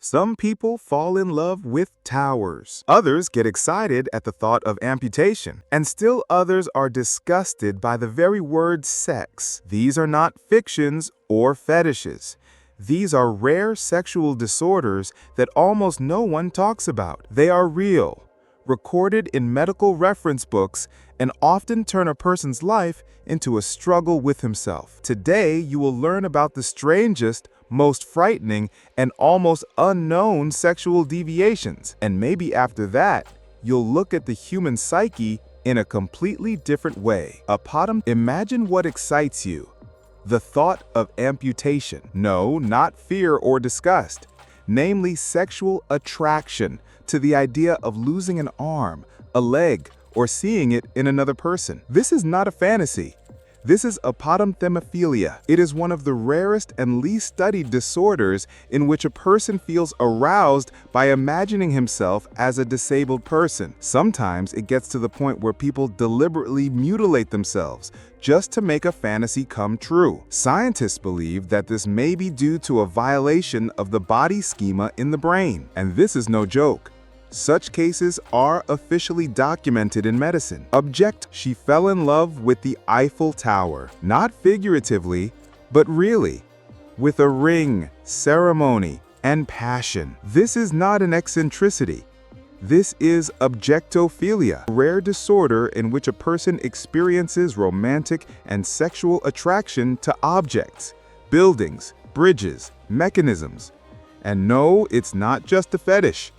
Some people fall in love with towers. Others get excited at the thought of amputation. And still others are disgusted by the very word sex. These are not fictions or fetishes. These are rare sexual disorders that almost no one talks about. They are real, recorded in medical reference books, and often turn a person's life into a struggle with himself. Today, you will learn about the strangest, most frightening, and almost unknown sexual deviations. And maybe after that, you'll look at the human psyche in a completely different way. Imagine what excites you. The thought of amputation. No, not fear or disgust. Namely, sexual attraction to the idea of losing an arm, a leg, or seeing it in another person. This is not a fantasy. This is apodomthemophilia. It is one of the rarest and least studied disorders in which a person feels aroused by imagining himself as a disabled person. Sometimes it gets to the point where people deliberately mutilate themselves just to make a fantasy come true. Scientists believe that this may be due to a violation of the body schema in the brain. And this is no joke. Such cases are officially documented in medicine. She fell in love with the Eiffel Tower, not figuratively, but really, with a ring, ceremony, and passion. This is not an eccentricity. This is objectophilia, a rare disorder in which a person experiences romantic and sexual attraction to objects, buildings, bridges, mechanisms. And no, it's not just a fetish.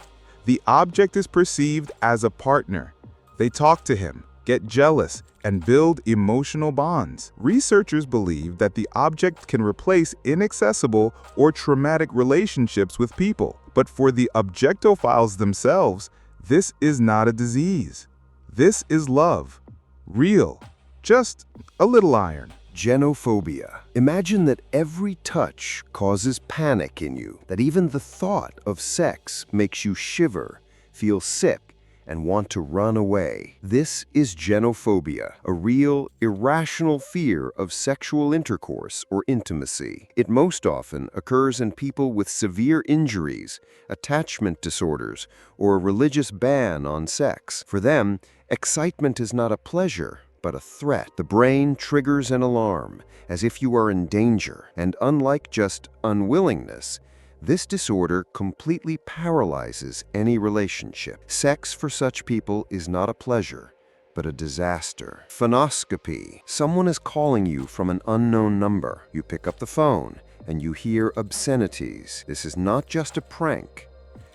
The object is perceived as a partner. They talk to him, get jealous, and build emotional bonds. Researchers believe that the object can replace inaccessible or traumatic relationships with people. But for the objectophiles themselves, this is not a disease. This is love. Real. Just a little iron. Genophobia. Imagine that every touch causes panic in you, that even the thought of sex makes you shiver, feel sick, and want to run away. This is genophobia, a real, irrational fear of sexual intercourse or intimacy. It most often occurs in people with severe injuries, attachment disorders, or a religious ban on sex. For them, excitement is not a pleasure, but a threat. The brain triggers an alarm, as if you are in danger, and unlike just unwillingness, this disorder completely paralyzes any relationship. Sex for such people is not a pleasure, but a disaster. Phonoscopy. Someone is calling you from an unknown number. You pick up the phone, and you hear obscenities. This is not just a prank.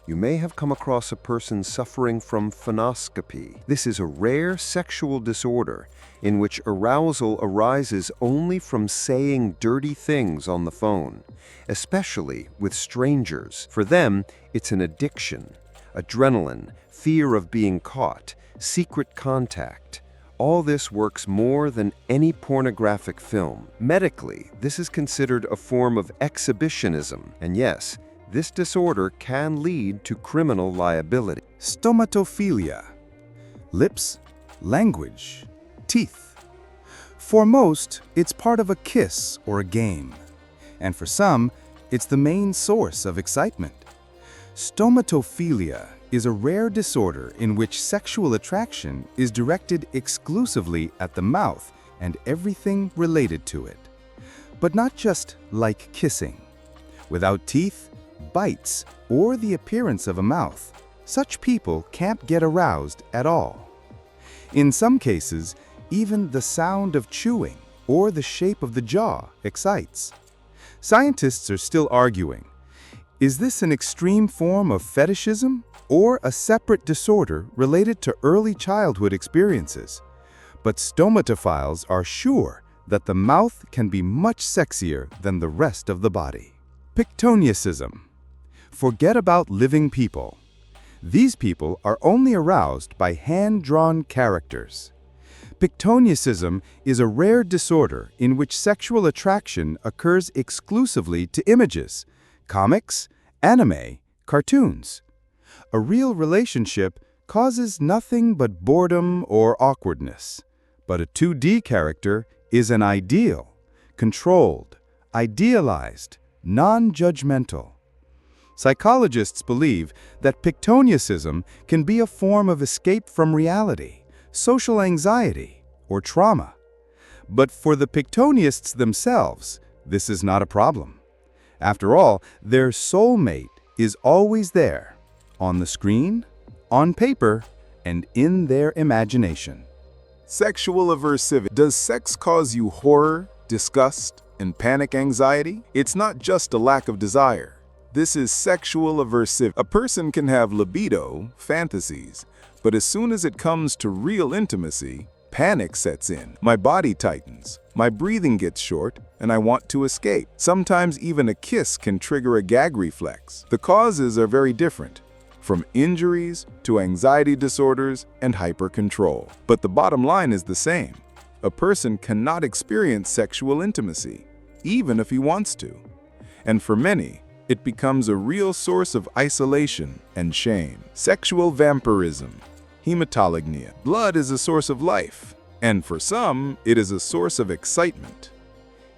You may have come across a person suffering from phonoscopy. This is a rare sexual disorder in which arousal arises only from saying dirty things on the phone, especially with strangers. For them, it's an addiction, adrenaline, fear of being caught, secret contact. All this works more than any pornographic film. Medically, this is considered a form of exhibitionism, and yes, this disorder can lead to criminal liability. Stomatophilia. Lips, language, teeth. For most, it's part of a kiss or a game. And for some, it's the main source of excitement. Stomatophilia is a rare disorder in which sexual attraction is directed exclusively at the mouth and everything related to it. But not just like kissing. Without teeth, bites, or the appearance of a mouth, such people can't get aroused at all. In some cases, even the sound of chewing or the shape of the jaw excites. Scientists are still arguing, is this an extreme form of fetishism or a separate disorder related to early childhood experiences? But stomatophiles are sure that the mouth can be much sexier than the rest of the body. Pictoniacism. Forget about living people. These people are only aroused by hand-drawn characters. Pictoniacism is a rare disorder in which sexual attraction occurs exclusively to images, comics, anime, cartoons. A real relationship causes nothing but boredom or awkwardness. But a 2D character is an ideal, controlled, idealized, non-judgmental. Psychologists believe that pictoniacism can be a form of escape from reality, social anxiety, or trauma. But for the pictoniasts themselves, this is not a problem. After all, their soulmate is always there, on the screen, on paper, and in their imagination. Sexual aversivity. Does sex cause you horror, disgust, and panic anxiety? It's not just a lack of desire. This is sexual aversivity. A person can have libido, fantasies, but as soon as it comes to real intimacy, panic sets in. My body tightens, my breathing gets short, and I want to escape. Sometimes even a kiss can trigger a gag reflex. The causes are very different, from injuries to anxiety disorders and hypercontrol. But the bottom line is the same. A person cannot experience sexual intimacy, even if he wants to. And for many, it becomes a real source of isolation and shame. Sexual vampirism. Hematolagnia. Blood is a source of life, and for some, it is a source of excitement.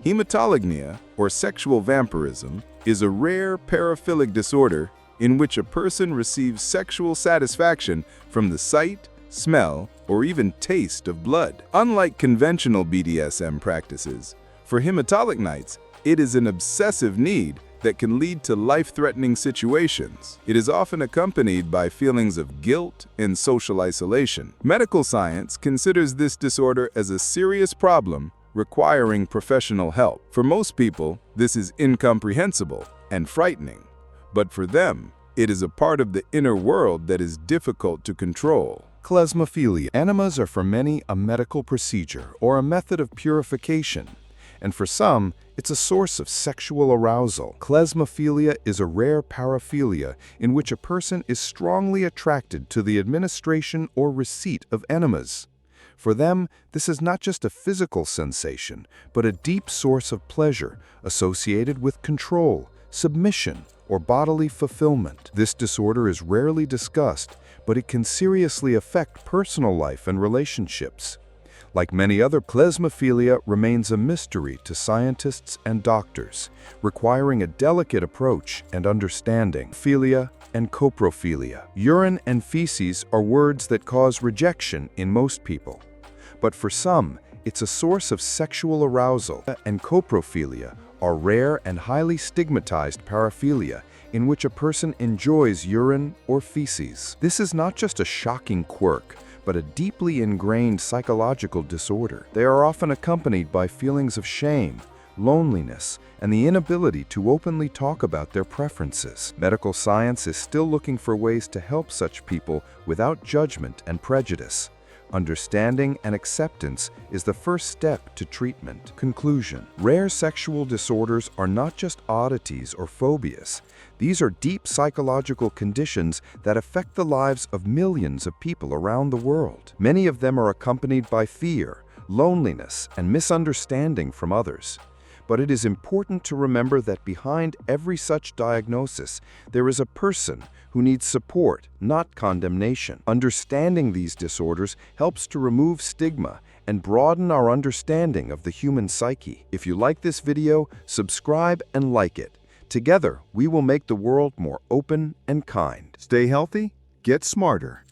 Hematolagnia, or sexual vampirism, is a rare paraphilic disorder in which a person receives sexual satisfaction from the sight, smell, or even taste of blood. Unlike conventional BDSM practices, for hematolagnites, it is an obsessive need that can lead to life-threatening situations. It is often accompanied by feelings of guilt and social isolation. Medical science considers this disorder as a serious problem requiring professional help. For most people, this is incomprehensible and frightening, but for them, it is a part of the inner world that is difficult to control. Klezmophilia. Enemas are for many a medical procedure or a method of purification, and for some, it's a source of sexual arousal. Klezmophilia is a rare paraphilia in which a person is strongly attracted to the administration or receipt of enemas. For them, this is not just a physical sensation, but a deep source of pleasure associated with control, submission, or bodily fulfillment. This disorder is rarely discussed, but it can seriously affect personal life and relationships. Like many other, klezmophilia remains a mystery to scientists and doctors, requiring a delicate approach and understanding. Philia and coprophilia. Urine and feces are words that cause rejection in most people. But for some, it's a source of sexual arousal. And coprophilia are rare and highly stigmatized paraphilia in which a person enjoys urine or feces. This is not just a shocking quirk, but a deeply ingrained psychological disorder. They are often accompanied by feelings of shame, loneliness, and the inability to openly talk about their preferences. Medical science is still looking for ways to help such people without judgment and prejudice. Understanding and acceptance is the first step to treatment. Conclusion. Rare sexual disorders are not just oddities or phobias. These are deep psychological conditions that affect the lives of millions of people around the world. Many of them are accompanied by fear, loneliness, and misunderstanding from others. But it is important to remember that behind every such diagnosis, there is a person who needs support, not condemnation. Understanding these disorders helps to remove stigma and broaden our understanding of the human psyche. If you like this video, subscribe and like it. Together, we will make the world more open and kind. Stay healthy, get smarter.